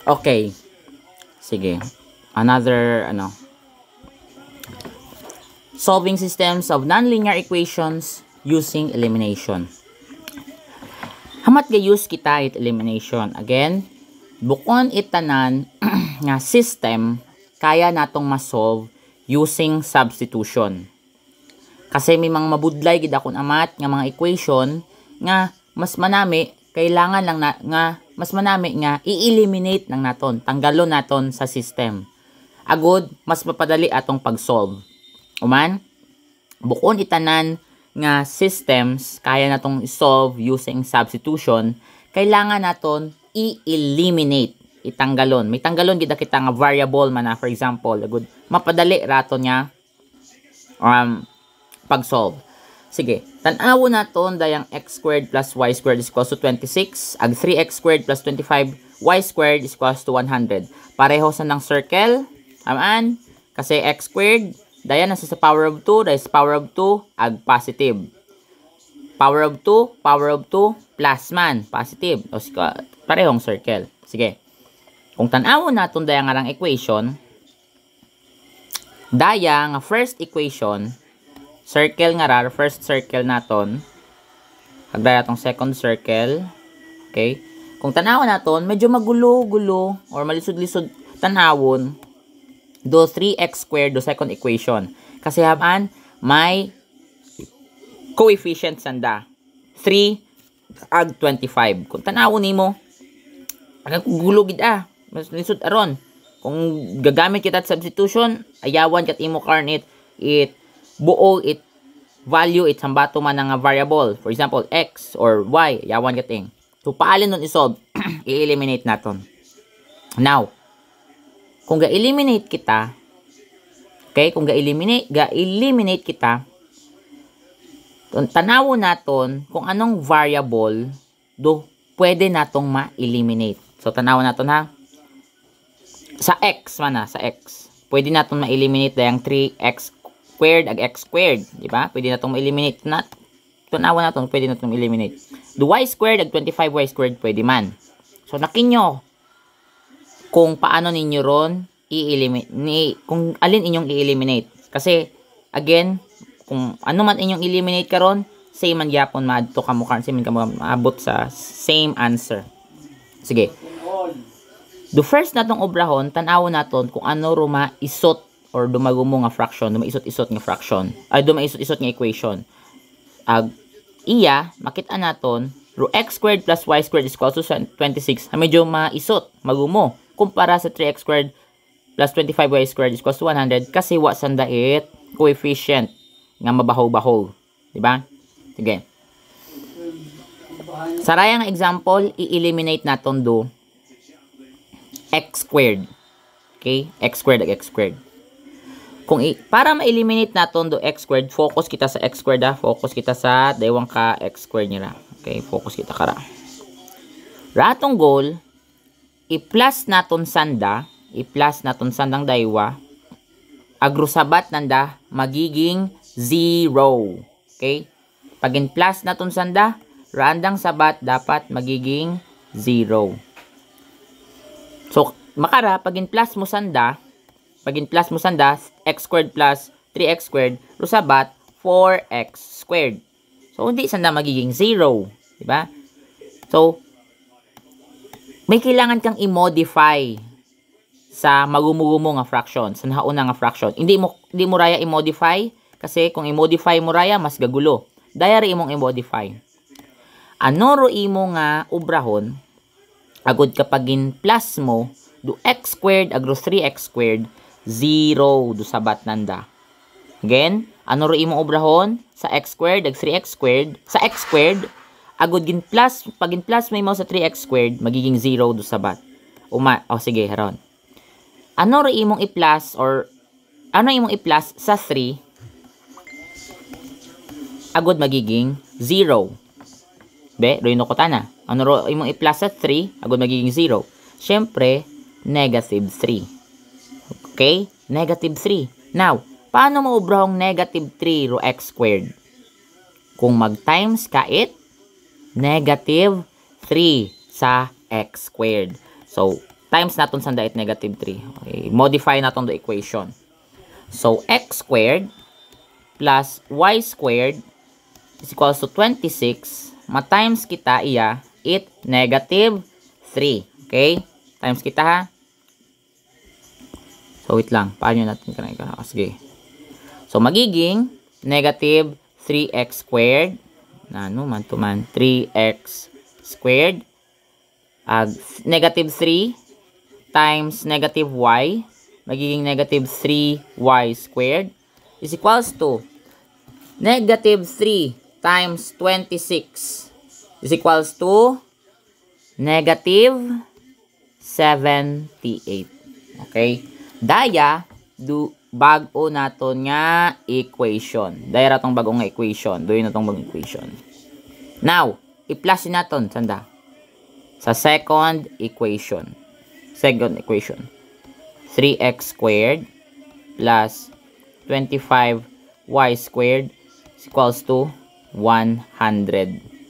Okay. Sige. Another, solving systems of nonlinear equations using elimination. Hamat gayus kita it elimination. Again, bukon itanan nga system kaya natong ma-solve using substitution. Kasi may mga mabudlay gid akon amat nga mga equation nga mas manami kailangan lang mas manami nga i-eliminate nang naton, tanggalon naton sa system. Agod mas mapadali atong pag-solve. Uman, bukon itanan nga systems kaya natong solve using substitution, kailangan naton i-eliminate, itanggalon. May tanggalon gid kita nga variable man na, for example, agud mapadali raton nya pag-solve. Sige, tan-awon naton dayang x squared plus y squared is equals to 26, ag 3x squared plus 25y squared is equals to 100. Pareho sa ng circle, tamaan, kasi x squared daya nasa sa power of 2, dahil sa power of 2, ag positive. Power of 2 plus man, positive. O parehong circle. Sige. Kung tanawon naton daya nga rang equation, daya nga first equation, circle nga rar, first circle naton, ag daya tong second circle. Okay? Kung tanawon naton, medyo magulo-gulo or malisod-lisod tanawon, do 3x squared do second equation. Kasi haman may coefficient sanda. 3 ag 25. Kung tanawon nimo, ang gulo gid mas lisod aron. Kung gagamit kita substitution, ayawan kat imo karn it buo it value it sambato man nga variable. For example, x or y, ayawan kating. So paalin nun isolve, i-eliminate naton. Now, kung ga-eliminate kita, okay, kung ga-eliminate kita, tanawon naton kung anong variable do pwede natong ma-eliminate. So tanawon naton ha. Sa x man sa x. Pwede naton ma-eliminate dayang 3x squared ag x squared, di ba? Pwede natong ma-eliminate tanawon naton pwede natong eliminate. Do y squared ag 25y squared pwede man. So nakinyo kung paano ninyo ron i-eliminate, kung alin inyong i-eliminate. Kasi, again, kung ano man inyong eliminate karon, same man yapon maadto ka mo karon, same man ka maabot sa same answer. Sige. Do first natong obrahon, tanawon naton kung ano ruma isot or dumagumo nga fraction, dumaisot-isot nga fraction, ay dumaisot-isot nga equation. Iya, makita naton, ro x squared plus y squared is equal to 26, medyo maisot, magumo, kumpara sa 3x squared plus 25y squared is equal to 100 kasi wa sandait coefficient nga mabahaw-bahaw. Diba? Sige. Sa rayang example, i-eliminate naton do x squared. Okay? X squared ag x squared. Para ma-eliminate naton do x squared, focus kita sa x squared focus kita sa daywang ka x squared nila. Okay? Focus kita kara. Ratong goal, i-plus naton sanda, sandang daywa, agrusabat nanda, magiging 0. Okay? Pag in-plus naton sanda, randang sabat dapat magiging 0. So, makara, pag in-plus mo sanda, x squared plus 3x squared, rusabat, 4x squared. So, hindi sanda magiging 0. Diba? So, may kailangan kang i-modify sa magumugumo nga fraction, sa nauna nga fraction. Hindi mo raya i-modify kasi kung i-modify mo raya mas gagulo. Daya ri imong i-modify. Ano ro imo nga obrahon agud kapag in plus mo do x squared agro 3x squared 0 do sabat nanda. Again, ano ro imong obrahon sa x squared ag 3x squared sa x squared agud gin plus, pag in plus may mo sa 3x squared, magiging 0 do sabat. Sige, haron. Ano ro imong i-plus or ano imong i-plus sa 3? Agud magiging 0. Be, ro ko tana. Ano ro imong i-plus sa 3? Agud magiging 0. Syempre, negative 3. Okay? Negative 3. Now, paano mo ubrahong negative 3 ro x squared? Kung mag-times ka negative 3 sa x squared. So, times naton sanda it negative 3. Okay, modify naton the equation. So, x squared plus y squared is equals to 26. Ma-times kita iya, it negative 3. Okay? Times kita ha. So, wait lang. Paano natin kanina? Sige. So, magiging negative 3x squared. Ano man to man? 3x squared. Negative 3 times negative y. Magiging negative 3y squared is equals to negative 3 times 26 is equals to negative 78. Okay? Daya, bago naton nga equation. Daya ratong bagong nga equation. Doon natong bagong equation. Now, i-plus naton, sanda? Sa second equation. 3x squared plus 25y squared is equals to 100.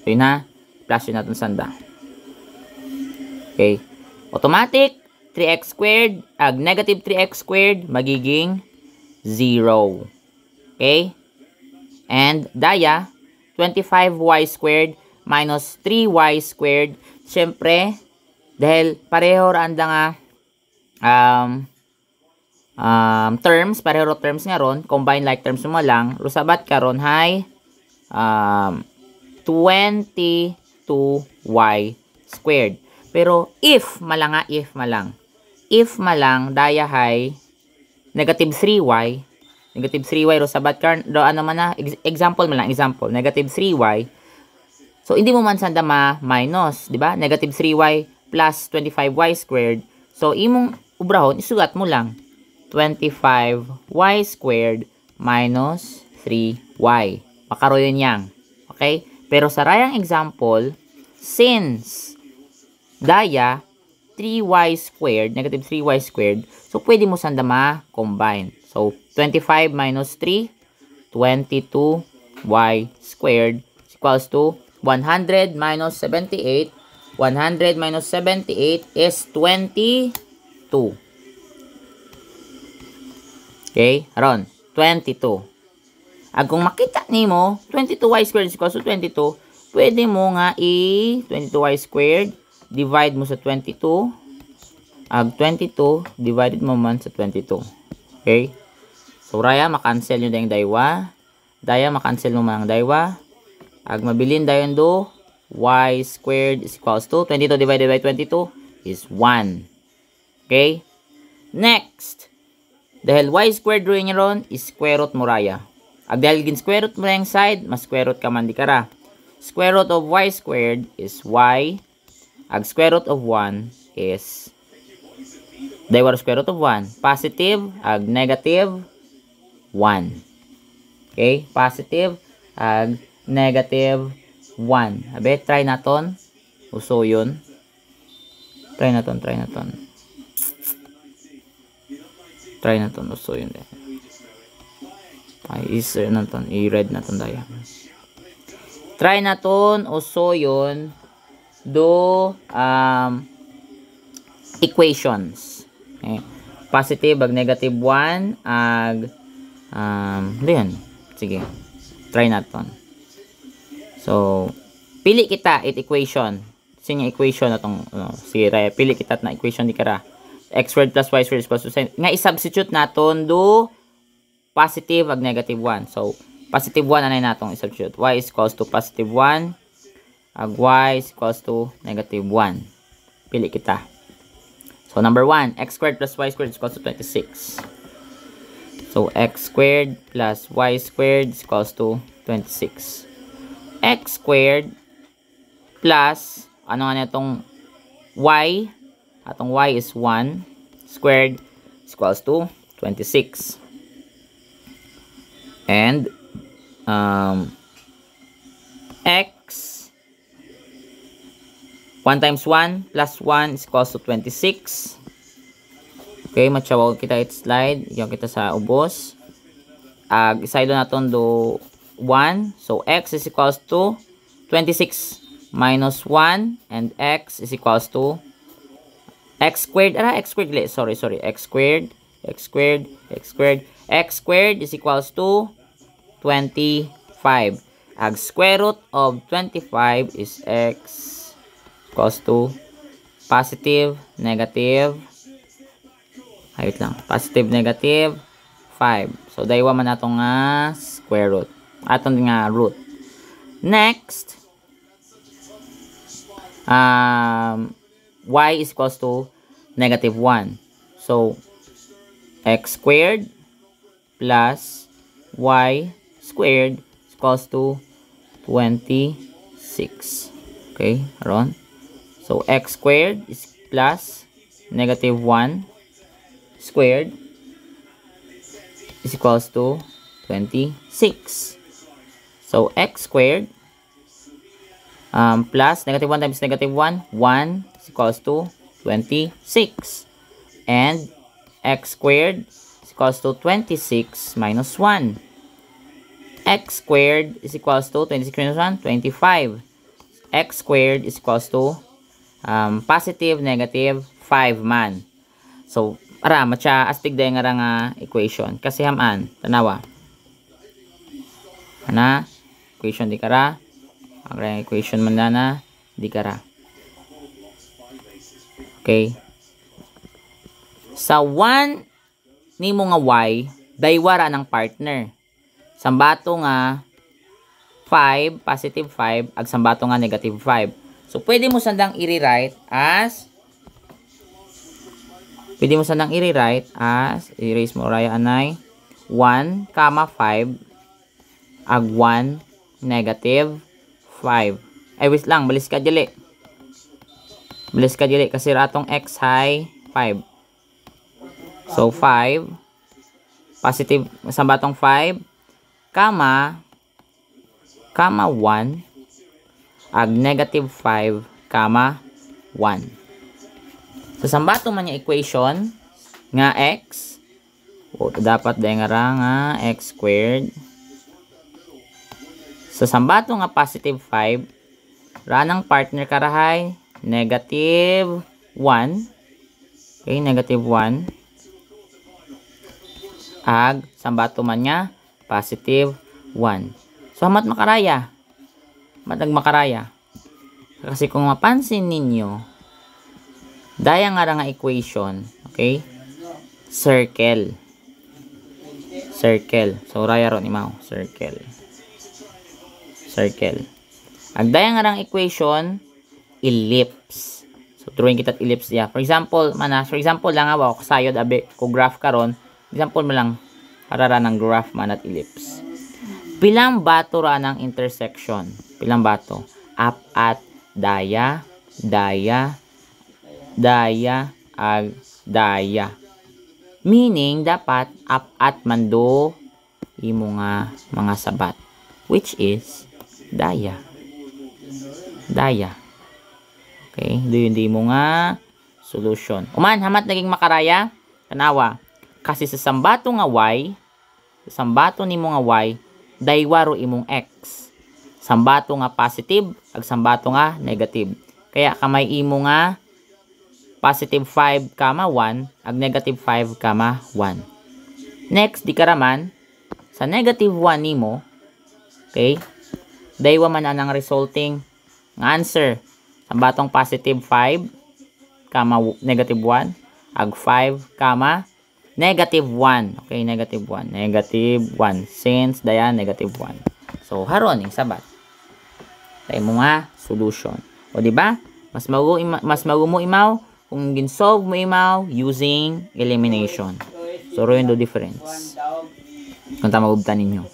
So, yun ha. Plus yun natin sanda. Okay. Automatic, 3x squared, negative 3x squared, magiging 0. Okay. And, daya, 25y squared minus 3y squared. Siyempre, dahil pareho randa nga terms, pareho terms nga ron, combine like terms mo lang, rusabat ka ron, hay 22y squared. Pero, if malang, daya hay negative 3y, rusabat ka, do ano man na, example man lang, negative 3y, so, hindi mo man sanda minus, di ba? Negative 3y plus 25y squared. So, imong ubrahon, isulat mo lang. 25y squared minus 3y. Makaro yun yang. Okay? Pero sa rayang example, since daya 3y squared, negative 3y squared, so pwede mo sanda ma-combine. So, 25 minus 3, 22y squared is equals to 100 minus 78. 100 minus 78 is 22. Okay? Aron, 22. Kung makita nimo 22y squared is equals to 22, pwede mo nga 22y squared, divide mo sa 22. 22, divided mo man sa 22. Okay? So, raya, makancel nyo dayang daywa. Daya, makancel mo man ang daywa. Mabilin dayon do, y squared is equals to 22 divided by 22 is 1. Okay? Next, dahil y squared rin ron is square root mo raya. Dahil gin square root mo yung side, mas square root ka man di kara. Square root of y squared is y. Square root of 1 is dahil square root of 1. Positive, negative 1. Okay? Positive, negative 1. Abe, try naton. Uso yun. Try naton. Uso yun. Ay, is-red naton. I-red naton daya. Try naton. Uso yun. Do, equations. Okay. Positive, negative 1. Diyan. Sige. Try naton. So, pili kita it equation. Sinya equation na itong, sige, pili kita na equation di kara. X squared plus y squared is equals to, nga i-substitute naton do positive negative 1. So, positive 1 anay natong i-substitute. Y is equals to positive 1. Y is equals to negative 1. Pili kita. So, number 1, x squared plus y squared is equals to 26. So, x squared plus y squared is equals to 26. X squared plus, ano nga itong y, atong y is 1, squared is equals to 26. And, x, 1 times 1 plus 1 is equals to 26. Okay, matyawaw kita it slide, yung kita sa ubos. Isaydo naton do 1. So, x is equals to 26 minus 1. And x is equals to x squared, sorry, x squared is equals to 25. Ang square root of 25 is x equals to positive, negative, positive, negative 5. So, daywa man nato nga square root. Atong nga root. Next, y is equals to negative 1. So, x squared plus y squared is equals to 26. Okay, aron. So, x squared is plus negative 1 squared is equals to 26. So, x squared plus negative 1 times negative 1, 1 is equals to 26. And x squared is equals to 26 minus 1. X squared is equals to 26 minus 1, 25. X squared is equals to positive, negative 5 man. So, ara, matya astig day nga nga equation. Kasi haman, tanawa. Ana, equation di kara. Ang equation man na di kara. Okay. Sa 1 nimo nga y, daywara ng partner. Sambato nga 5, positive 5, ag sambato nga negative 5. So, pwede mo sandang i-rewrite as erase mo raya anay 1, 5 ag 1 negative 5. Ay wait lang, balis ka dili kasi ratong x hay 5. So 5 positive sambatong 5 kama 1 ag negative 5 kama 1. So sambato man yung equation nga x dapat dahil nga x squared. So sambato nga positive 5 ranang partner karahay negative 1. Okay, negative 1 ag sambato man nga positive 1. So hamat makaraya. Kasi kung mapansin ninyo, daya nga equation, okay? Circle. So raya ron imaw, circle. Ang daya nga equation, ellipse. So drawing kita ellipse dia. For example lang nga kasayod abe ko graph karon. Example mo lang para ng graph man at ellipse. Pilang bato ra ng intersection? Pilang bato? Up at daya, ag daya. Meaning, dapat up at mando imo nga mga sabat. Which is daya. Okay? Di mo nga solution. Uman, hamat naging makaraya? Tanawa. Kasi sa sambato nga y, sa sambato nimo nga y, daywaro imong x. Sambato nga positive, ag sambato nga negative. Kaya kamay imo nga positive 5, 1, ag negative 5, 1. Next, di karaman, sa negative 1 nimo, okay, daywa man anang resulting nga answer. Sambatong positive 5, negative 1, ag 5, negative 1. Okay, negative 1. Since daya negative 1. So, haron yung sabat. Tayo mo nga solution. O, diba? Mas magu mo imaw kung ginsolve mo imaw using elimination. So, ro yung do difference. Kung tamagubtan ninyo.